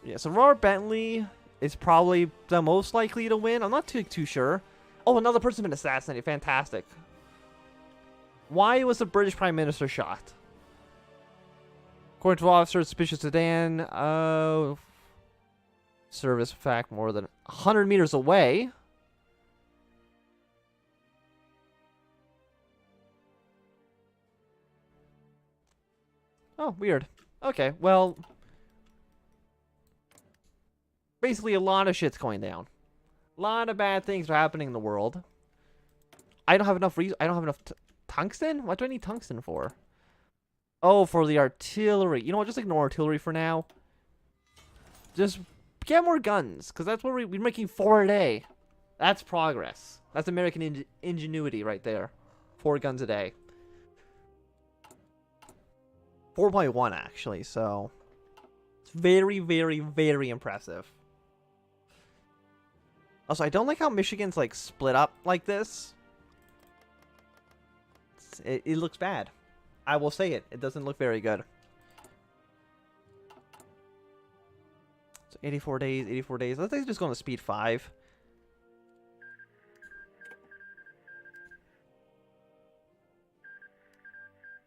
Yeah, so Robert Bentley is probably the most likely to win. I'm not too sure. Oh, another person's been assassinated. Fantastic. Why was the British Prime Minister shot? According to officers, suspicious sedan, service fact more than 100 meters away. Oh, weird. Okay, well, basically a lot of shit's going down. A lot of bad things are happening in the world. I don't have enough I don't have enough tungsten? What do I need tungsten for? Oh, for the artillery. You know what? Just ignore artillery for now. Just get more guns, because that's what we're making 4 a day. That's progress. That's American ingenuity right there. 4 guns a day. 4.1 actually, so it's very, very, very impressive. Also, I don't like how Michigan's like split up like this. It looks bad. I will say it. It doesn't look very good. So 84 days, 84 days. Let's just go on to speed 5.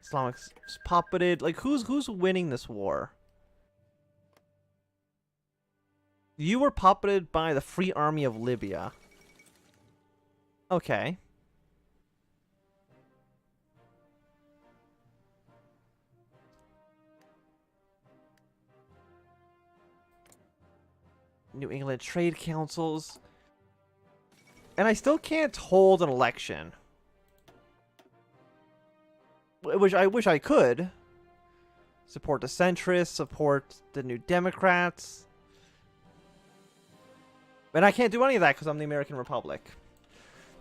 Islamic's puppeted. Like, who's winning this war? You were puppeted by the Free Army of Libya. Okay. New England trade councils. And I still can't hold an election. Which I wish I could. Support the centrists, support the New Democrats. But I can't do any of that because I'm the American Republic.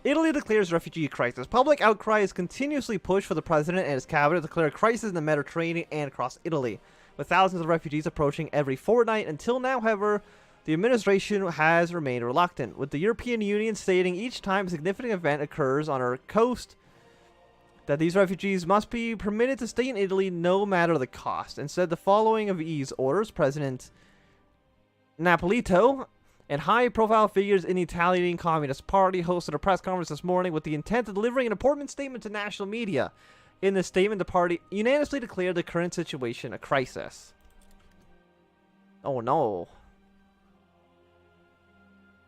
Italy declares refugee crisis. Public outcry is continuously pushed for the president and his cabinet to declare a crisis in the Mediterranean and across Italy, with thousands of refugees approaching every fortnight. Until now, however, the administration has remained reluctant, with the European Union stating each time a significant event occurs on our coast that these refugees must be permitted to stay in Italy no matter the cost. Instead, the following of EU's orders, President Napolito and high-profile figures in the Italian Communist Party hosted a press conference this morning with the intent of delivering an important statement to national media. In this statement, the party unanimously declared the current situation a crisis. Oh no.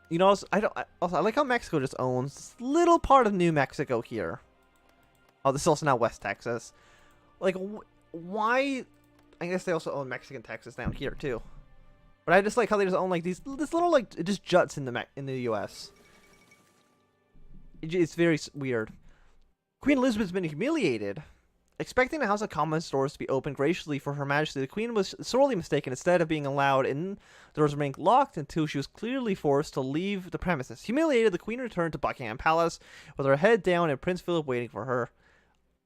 You know, I like how Mexico just owns this little part of New Mexico here. Oh, this is also now West Texas. Like, why? I guess they also own Mexican Texas down here too. But I just like how they just own like this little like it just juts in the U.S. It's very weird. Queen Elizabeth's been humiliated. Expecting the House of Commons doors to be opened graciously for Her Majesty, the Queen was sorely mistaken. Instead of being allowed in, the doors remained locked until she was clearly forced to leave the premises. Humiliated, the Queen returned to Buckingham Palace with her head down and Prince Philip waiting for her.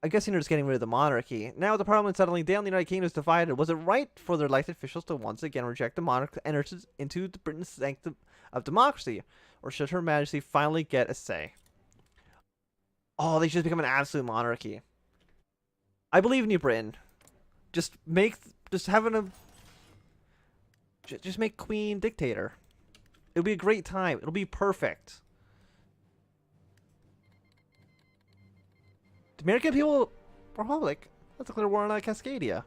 I guess they're just getting rid of the monarchy. Now with the Parliament settling down, the United Kingdom is divided. Was it right for their elected officials to once again reject the monarch to enter into Britain's sanctum of democracy? Or should Her Majesty finally get a say? Oh, they should become an absolute monarchy. I believe in New Britain. Just make Queen dictator. It'll be a great time. It'll be perfect. The American People Republic. Let's declare war on Cascadia.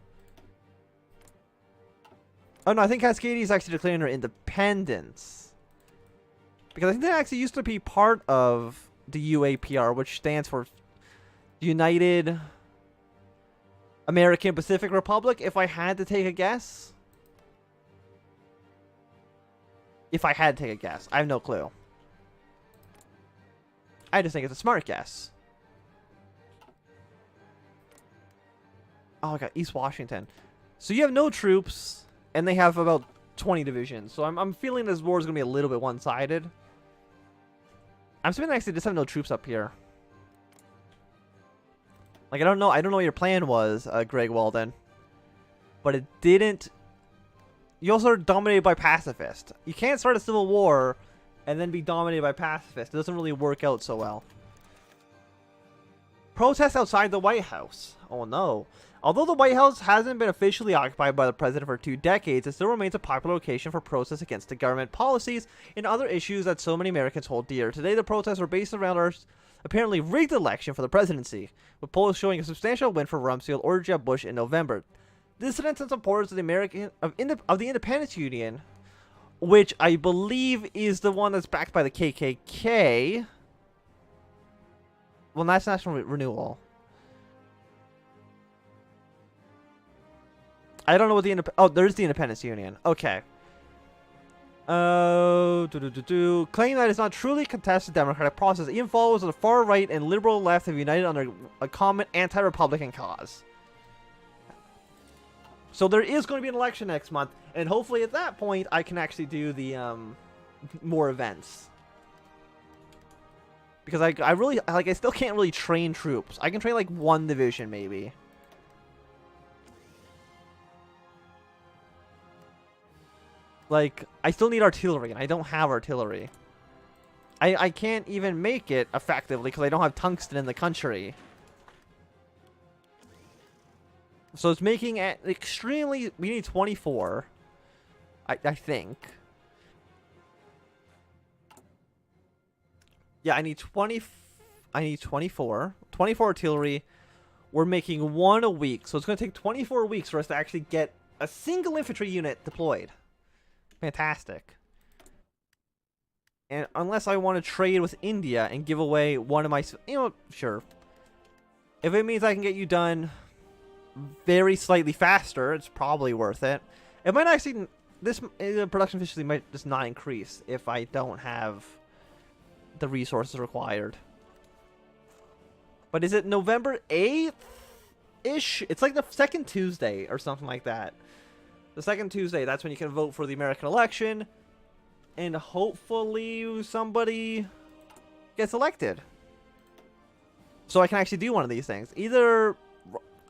Oh no, I think Cascadia is actually declaring her independence. Because I think that actually used to be part of the UAPR, which stands for United American Pacific Republic, if I had to take a guess. If I had to take a guess. I have no clue. I just think it's a smart guess. Oh, I got East Washington. So you have no troops, and they have about 20 divisions. So I'm feeling this war is going to be a little bit one-sided. I'm assuming they actually just have no troops up here. Like, I don't know what your plan was, Greg Walden. But it didn't... You also are dominated by pacifists. You can't start a civil war and then be dominated by pacifists. It doesn't really work out so well. Protests outside the White House. Oh no. Although the White House hasn't been officially occupied by the president for 2 decades, it still remains a popular location for protests against the government policies and other issues that so many Americans hold dear. Today, the protests were based around our apparently rigged election for the presidency, with polls showing a substantial win for Rumsfeld or Jeb Bush in November. Dissidents and supporters of the Independence Union, which I believe is the one that's backed by the KKK. Well, that's National Renewal. I don't know what the oh, there's the Independence Union. Okay. Claiming that it's not truly contested democratic process, even followers of the far right and liberal left have united under a common anti-Republican cause. So there is going to be an election next month, and hopefully at that point I can actually do the more events. Because I really I still can't really train troops. I can train like 1 division maybe. Like, I still need artillery, and I don't have artillery. I can't even make it effectively because I don't have tungsten in the country. So it's making it extremely... We need 24. I think. Yeah, I need 20... I need 24. 24 artillery. We're making 1 a week. So it's going to take 24 weeks for us to actually get a single infantry unit deployed. Fantastic. And unless I want to trade with India and give away one of my... You know, sure. If it means I can get you done very slightly faster, it's probably worth it. It might actually... This production efficiency might just not increase if I don't have the resources required. But is it November 8th-ish? It's like the 2nd Tuesday or something like that. The 2nd Tuesday, that's when you can vote for the American election. And hopefully somebody gets elected. So I can actually do one of these things. Either...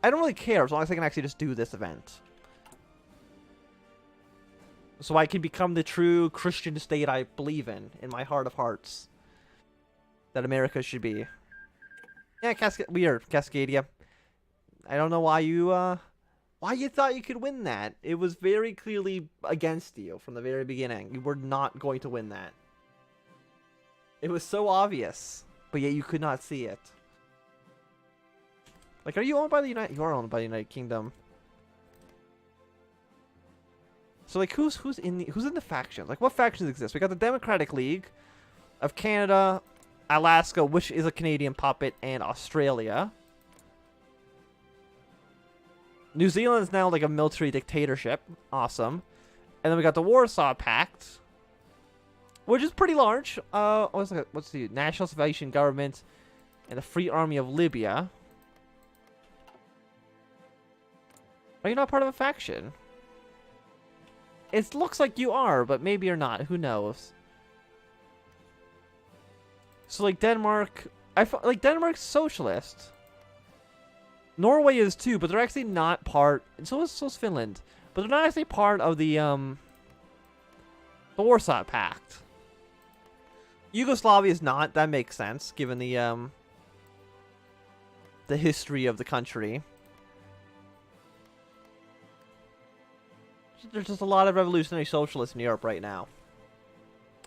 I don't really care as long as I can actually just do this event. So I can become the true Christian state I believe in my heart of hearts. That America should be. Yeah, weird, Cascadia. I don't know why you thought you could win that. It was very clearly against you from the very beginning. You were not going to win that. It was so obvious, but yet you could not see it. Like, are you owned by the United... You are owned by the United Kingdom. So, like, who's in the factions? Like, what factions exist? We got the Democratic League of Canada, Alaska, which is a Canadian puppet, and Australia. New Zealand is now like a military dictatorship. Awesome. And then we got the Warsaw Pact, which is pretty large. What's the National Salvation Government and the Free Army of Libya. Are you not part of a faction? It looks like you are, but maybe you're not. Who knows? So like Denmark, like Denmark's socialist. Norway is too, but they're actually not part. So is Finland, but they're not actually part of the Warsaw Pact. Yugoslavia is not. That makes sense given the history of the country. There's just a lot of revolutionary socialists in Europe right now.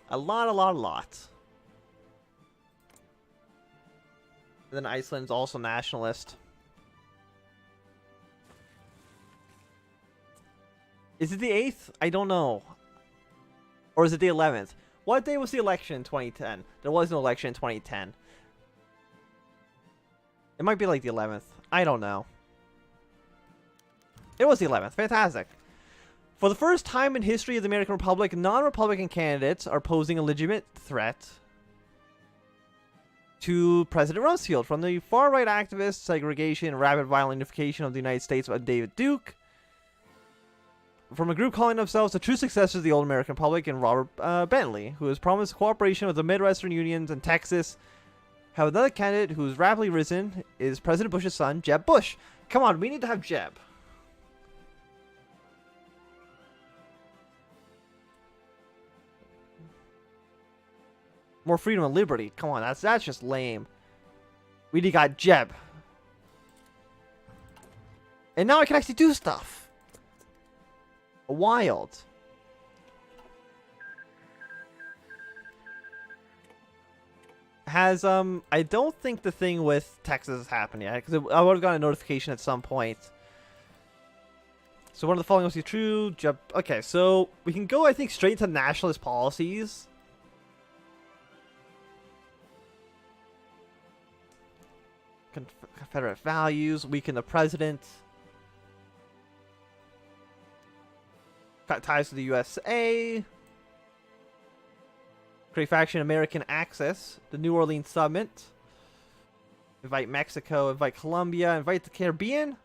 A lot. And then Iceland's also nationalist. Is it the 8th? I don't know. Or is it the 11th? What day was the election in 2010? There was no election in 2010. It might be like the 11th. I don't know. It was the 11th. Fantastic. For the first time in history of the American Republic, non-Republican candidates are posing a legitimate threat to President Rumsfeld. From the far-right activists, segregation, and rapid violent unification of the United States by David Duke. From a group calling themselves the true successors of the old American Republic, and Robert Bentley, who has promised cooperation with the Midwestern unions and Texas. Have another candidate who's rapidly risen is President Bush's son, Jeb Bush. Come on, we need to have Jeb. More freedom and liberty. Come on, that's just lame. We got Jeb. And now I can actually do stuff. Wild. Has, I don't think the thing with Texas has happened yet, because I would have gotten a notification at some point. So one of the following must be true. Okay, so we can go, I think, straight to nationalist policies. Confederate values, weaken the president. Cut ties to the USA. Create faction American Access. The New Orleans Summit. Invite Mexico. Invite Colombia. Invite the Caribbean.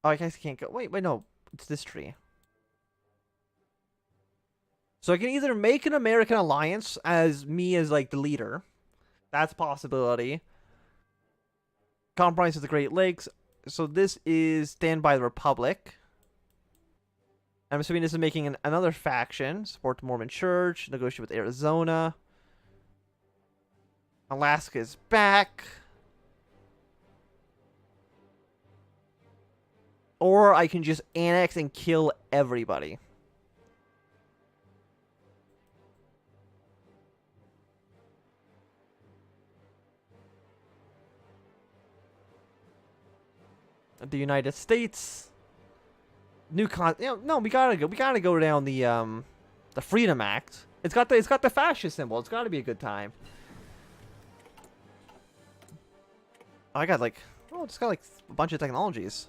Oh, I guess I can't go. Wait, no. It's this tree. So I can either make an American alliance as me as, like, the leader. That's a possibility. Compromise with the Great Lakes. So this is Stand by the Republic. I'm assuming this is making another faction. Support the Mormon Church. Negotiate with Arizona. Alaska is back. Or I can just annex and kill everybody. The United States. No, we gotta go down the Freedom Act. It's got the fascist symbol. It's gotta be a good time. Oh, it's got like a bunch of technologies.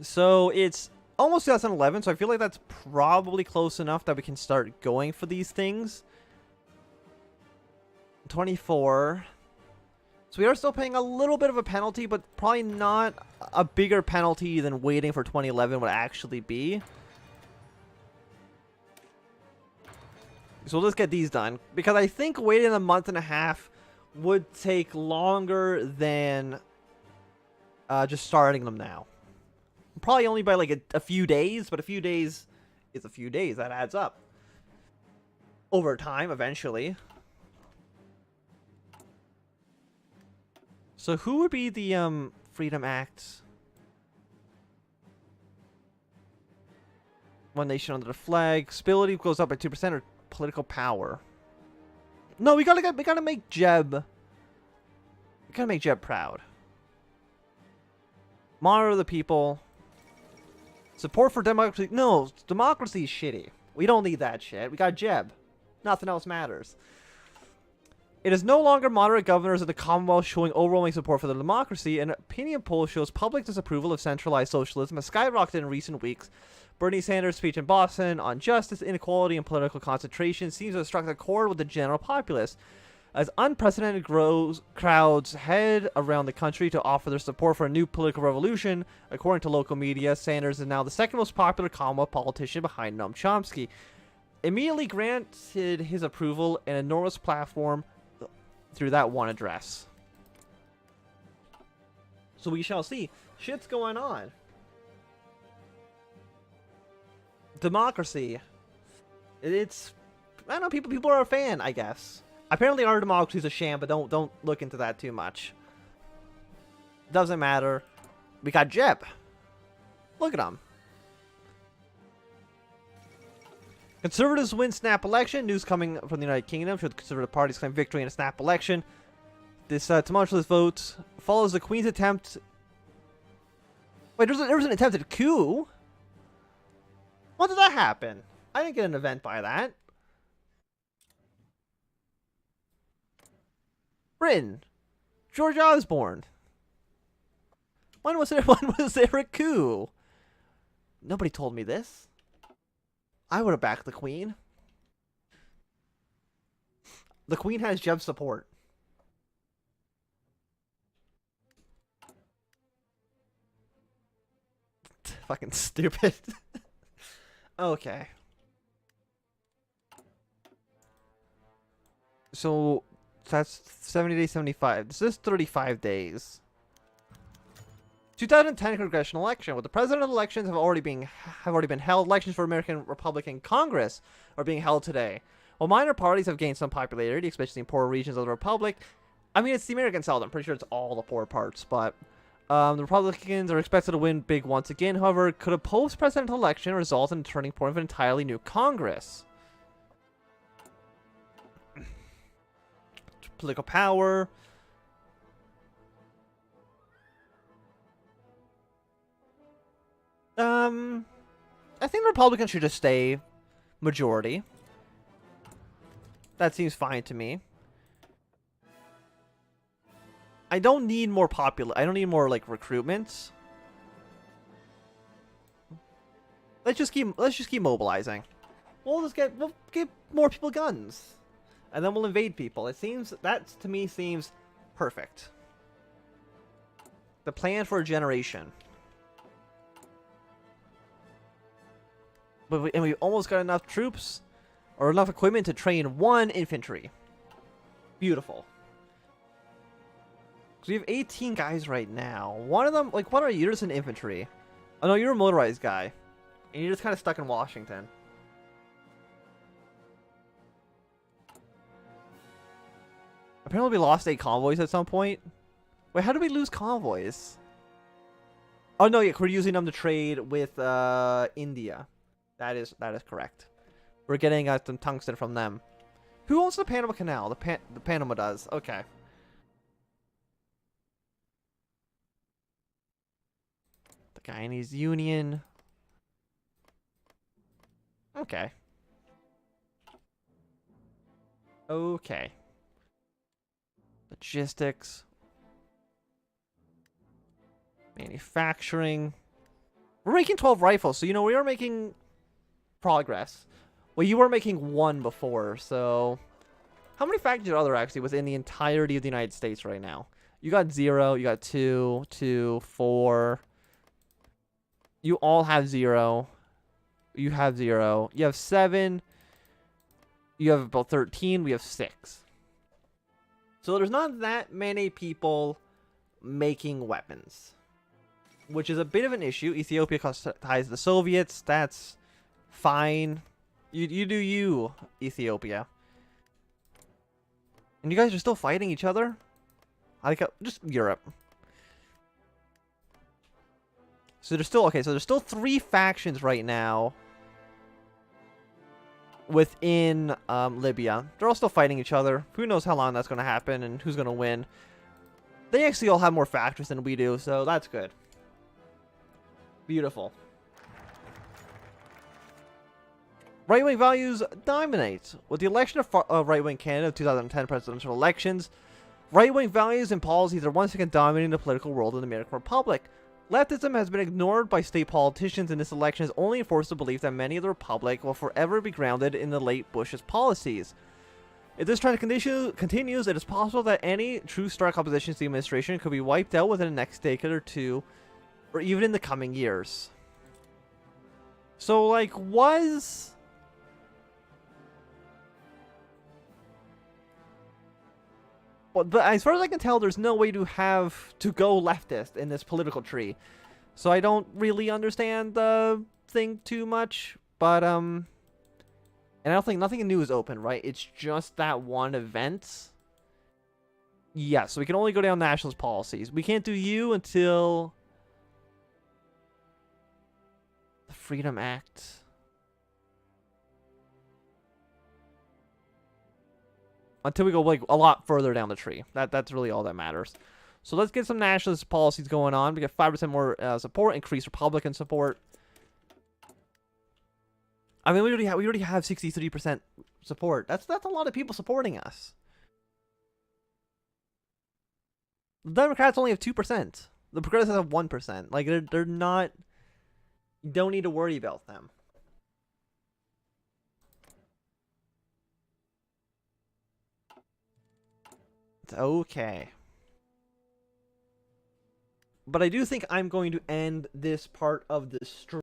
So it's almost 2011, so I feel like that's probably close enough that we can start going for these things. 24. So we are still paying a little bit of a penalty, but probably not a bigger penalty than waiting for 2011 would actually be. So let's get these done, because I think waiting a month and a half would take longer than just starting them now. Probably only by like a few days, but a few days is a few days. That adds up over time eventually. So who would be the Freedom Act? One nation under the flag. Stability goes up by 2% or political power. No, we gotta make Jeb. We gotta make Jeb proud. Monitor the people. Support for democracy. No, democracy is shitty. We don't need that shit. We got Jeb. Nothing else matters. It is no longer moderate governors in the Commonwealth showing overwhelming support for the democracy. An opinion poll shows public disapproval of centralized socialism has skyrocketed in recent weeks. Bernie Sanders' speech in Boston on justice, inequality, and political concentration seems to have struck a chord with the general populace. As unprecedented crowds head around the country to offer their support for a new political revolution, according to local media, Sanders is now the second most popular Commonwealth politician behind Noam Chomsky. Immediately granted his approval an enormous platform through that one address. So we shall see. Shit's going on. Democracy. It's, I don't know, people are a fan, I guess. Apparently our democracy is a sham, but don't look into that too much. Doesn't matter. We got Jeb. Look at him. Conservatives win snap election. News coming from the United Kingdom shows the Conservative Party's claim victory in a snap election. This tumultuous vote follows the Queen's attempt. Wait, there was an attempted coup? When did that happen? I didn't get an event by that. Britain. George Osborne. When was there a coup? Nobody told me this. I would have backed the Queen. The Queen has Jeb's support. Fucking stupid. Okay. So that's 70 days, 75. This is 35 days. 2010 congressional election. With the presidential elections have already been held, elections for American Republican Congress are being held today. While minor parties have gained some popularity, especially in poorer regions of the Republic, I mean, it's the American South. I'm pretty sure it's all the poor parts, but the Republicans are expected to win big once again. However, could a post-presidential election result in a turning point of an entirely new Congress? Political power. I think the Republicans should just stay majority. That seems fine to me. I don't need more I don't need more like recruitments. Let's just keep mobilizing. We'll give more people guns, and then we'll invade people. It seems to me seems perfect. The plan for a generation. But we almost got enough troops or enough equipment to train 1 infantry. Beautiful. So we have 18 guys right now. One of them, like, what are you? You're just an infantry. Oh no, you're a motorized guy. And you're just kind of stuck in Washington. Apparently we lost 8 convoys at some point. Wait, how did we lose convoys? Oh no, yeah, we're using them to trade with India. That is correct. We're getting some tungsten from them. Who owns the Panama Canal? The Panama does. Okay. The Guyanese Union. Okay. Okay. Logistics. Manufacturing. We're making 12 rifles, so you know we are making progress. Well, you were making 1 before, so how many factories are there actually within the entirety of the United States right now? You got 0, you got 2, 2, 4. You all have 0. You have 0. You have 7. You have about 13. We have 6. So there's not that many people making weapons, which is a bit of an issue. Ethiopia ties the Soviets. That's fine. You do you, Ethiopia. And you guys are still fighting each other? Like, just Europe. So there's still, okay, so there's still 3 factions right now within Libya. They're all still fighting each other. Who knows how long that's going to happen and who's going to win. They actually all have more factories than we do, so that's good. Beautiful. Right-wing values dominate. With the election of right-wing Canada of 2010 presidential elections, right-wing values and policies are once again dominating the political world in the American Republic. Leftism has been ignored by state politicians, and this election has only enforced the belief that many of the Republic will forever be grounded in the late Bush's policies. If this trend continues, it is possible that any true stark opposition to the administration could be wiped out within the next decade or 2, or even in the coming years. So, like, But as far as I can tell, there's no way to go leftist in this political tree. So I don't really understand the thing too much. But, and I don't think nothing new is open, right? It's just that one event. Yeah, so we can only go down nationalist policies. We can't do you until the Freedom Act. Until we go like a lot further down the tree. That's really all that matters. So let's get some nationalist policies going on. We get 5% more support, increase Republican support. I mean, we already have 63% support. That's a lot of people supporting us. The Democrats only have 2%. The Progressives have 1%. Like they're not. You don't need to worry about them. Okay. But I do think I'm going to end this part of the stream.